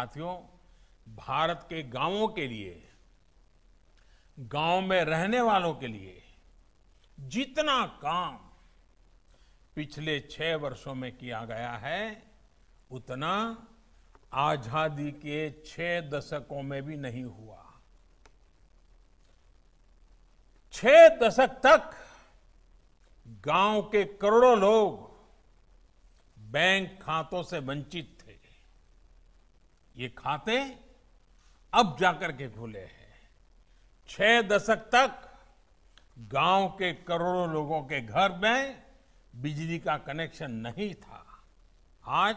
साथियों, भारत के गांवों के लिए, गांव में रहने वालों के लिए जितना काम पिछले 6 वर्षों में किया गया है, उतना आजादी के 6 दशकों में भी नहीं हुआ। 6 दशक तक गांव के करोड़ों लोग बैंक खातों से वंचित थे। ये खाते अब जाकर के खुले हैं। 6 दशक तक गांव के करोड़ों लोगों के घर में बिजली का कनेक्शन नहीं था। आज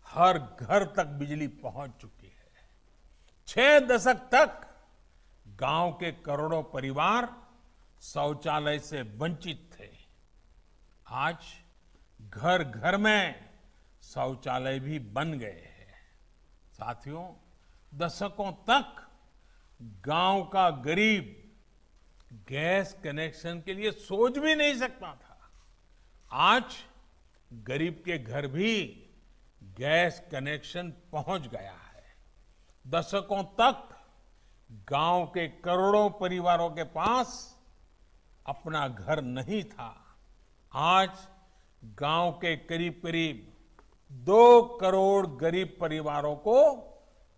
हर घर तक बिजली पहुंच चुकी है। 6 दशक तक गांव के करोड़ों परिवार शौचालय से वंचित थे। आज घर घर में शौचालय भी बन गए हैं। साथियों, दशकों तक गांव का गरीब गैस कनेक्शन के लिए सोच भी नहीं सकता था। आज गरीब के घर भी गैस कनेक्शन पहुंच गया है। दशकों तक गांव के करोड़ों परिवारों के पास अपना घर नहीं था। आज गांव के करीब करीब 2 करोड़ गरीब परिवारों को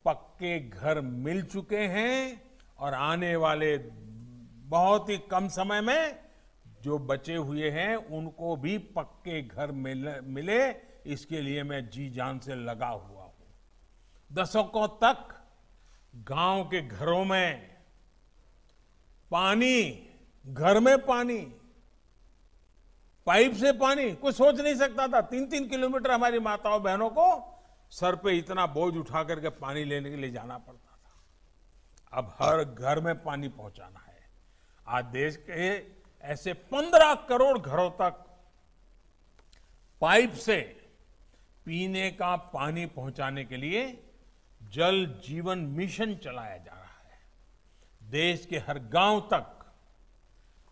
पक्के घर मिल चुके हैं और आने वाले बहुत ही कम समय में जो बचे हुए हैं उनको भी पक्के घर मिले, इसके लिए मैं जी जान से लगा हुआ हूं। दशकों तक गांव के घरों में पानी, घर में पानी, पाइप से पानी, कोई सोच नहीं सकता था। 3-3 किलोमीटर हमारी माताओं बहनों को सर पे इतना बोझ उठा करके पानी लेने के लिए जाना पड़ता था। अब हर घर में पानी पहुंचाना है। आज देश के ऐसे 15 करोड़ घरों तक पाइप से पीने का पानी पहुंचाने के लिए जल जीवन मिशन चलाया जा रहा है। देश के हर गांव तक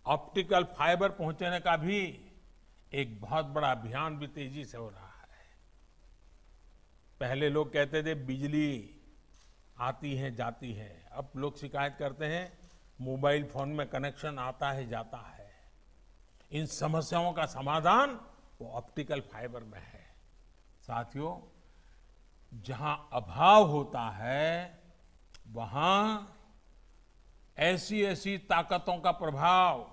ऑप्टिकल फाइबर पहुंचाने का भी एक बहुत बड़ा अभियान भी तेजी से हो रहा है। पहले लोग कहते थे बिजली आती है जाती है, अब लोग शिकायत करते हैं मोबाइल फोन में कनेक्शन आता है जाता है। इन समस्याओं का समाधान वो ऑप्टिकल फाइबर में है। साथियों, जहां अभाव होता है वहां ऐसी ऐसी ताकतों का प्रभाव,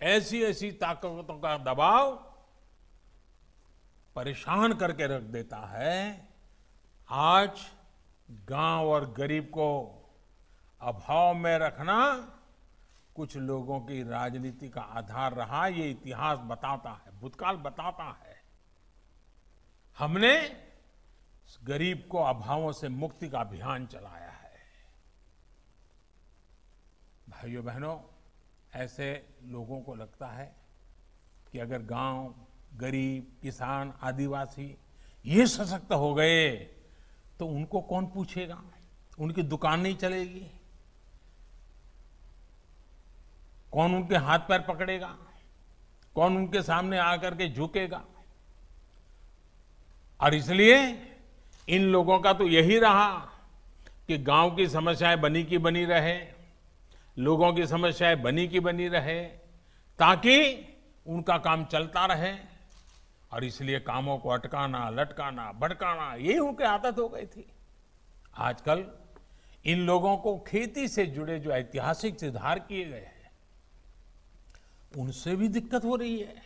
ऐसी ऐसी ताकतों का दबाव परेशान करके रख देता है। आज गांव और गरीब को अभाव में रखना कुछ लोगों की राजनीति का आधार रहा, ये इतिहास बताता है, भूतकाल बताता है। हमने गरीब को अभावों से मुक्ति का अभियान चलाया है। भाइयों बहनों, ऐसे लोगों को लगता है कि अगर गांव, गरीब, किसान, आदिवासी ये सशक्त हो गए तो उनको कौन पूछेगा, उनकी दुकान नहीं चलेगी, कौन उनके हाथ पैर पकड़ेगा, कौन उनके सामने आकर के झुकेगा। और इसलिए इन लोगों का तो यही रहा कि गांव की समस्याएं बनी की बनी रहे, लोगों की समस्याएं बनी की बनी रहे, ताकि उनका काम चलता रहे। और इसलिए कामों को अटकाना, लटकाना, भटकाना, यही उनकी आदत हो गई थी। आजकल इन लोगों को खेती से जुड़े जो ऐतिहासिक सुधार किए गए हैं उनसे भी दिक्कत हो रही है।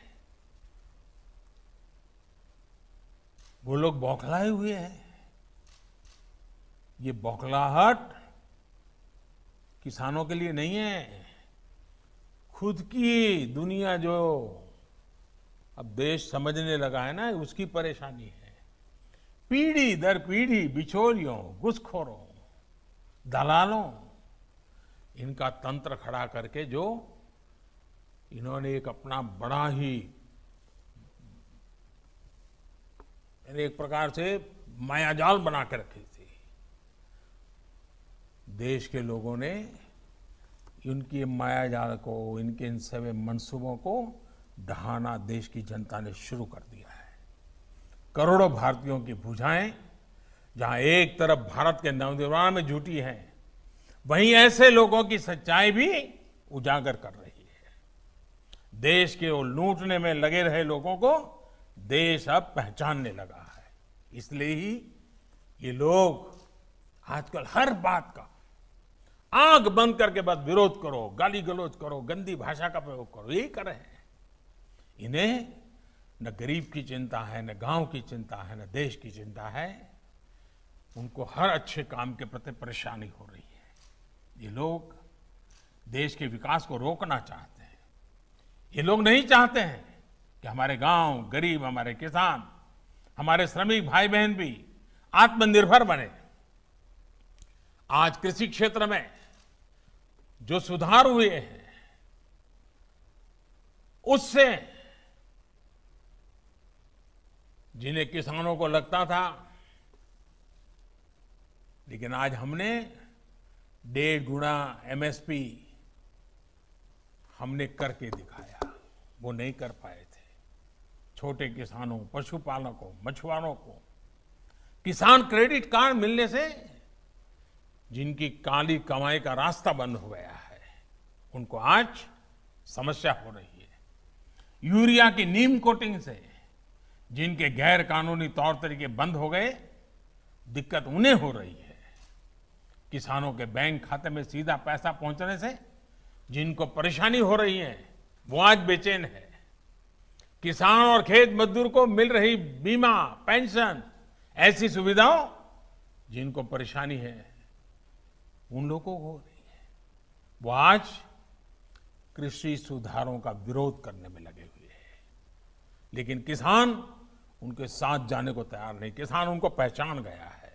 वो लोग बौखलाए हुए हैं। ये बौखलाहट किसानों के लिए नहीं है, खुद की दुनिया जो अब देश समझने लगा है ना, उसकी परेशानी है। पीढ़ी दर पीढ़ी बिचौलियों, घुसखोरों, दलालों, इनका तंत्र खड़ा करके जो इन्होंने एक अपना बड़ा ही एक प्रकार से मायाजाल बना के रखी थी। देश के लोगों ने इनकी मायाजाल को, इनके इन सभी मंसूबों को ढहाना देश की जनता ने शुरू कर दिया है। करोड़ों भारतीयों की भुजाएं जहां एक तरफ भारत के नवनिर्माण में जुटी है, वहीं ऐसे लोगों की सच्चाई भी उजागर कर रही है। देश के वो लूटने में लगे रहे लोगों को देश अब पहचानने लगा है। इसलिए ही ये लोग आजकल हर बात का आंख बंद करके बस विरोध करो, गाली गलौज करो, गंदी भाषा का प्रयोग करो, यही कर रहे हैं। इन्हें न गरीब की चिंता है, न गांव की चिंता है, न देश की चिंता है। उनको हर अच्छे काम के प्रति परेशानी हो रही है। ये लोग देश के विकास को रोकना चाहते हैं। ये लोग नहीं चाहते हैं कि हमारे गांव, गरीब, हमारे किसान, हमारे श्रमिक भाई बहन भी आत्मनिर्भर बने। आज कृषि क्षेत्र में जो सुधार हुए हैं, उससे जिन्हें किसानों को लगता था, लेकिन आज हमने 1.5 गुना एमएसपी हमने करके दिखाया, वो नहीं कर पाए थे। छोटे किसानों, पशुपालकों, मछुआरों को किसान क्रेडिट कार्ड मिलने से जिनकी काली कमाई का रास्ता बंद हो गया है, उनको आज समस्या हो रही है। यूरिया की नीम कोटिंग से जिनके गैर कानूनी तौर तरीके बंद हो गए, दिक्कत उन्हें हो रही है। किसानों के बैंक खाते में सीधा पैसा पहुंचने से जिनको परेशानी हो रही है, वो आज बेचैन है। किसान और खेत मजदूर को मिल रही बीमा, पेंशन, ऐसी सुविधाओं जिनको परेशानी है, उन लोगों को हो रही है। वो आज कृषि सुधारों का विरोध करने में लगे हुए हैं, लेकिन किसान उनके साथ जाने को तैयार नहीं। किसान उनको पहचान गया है।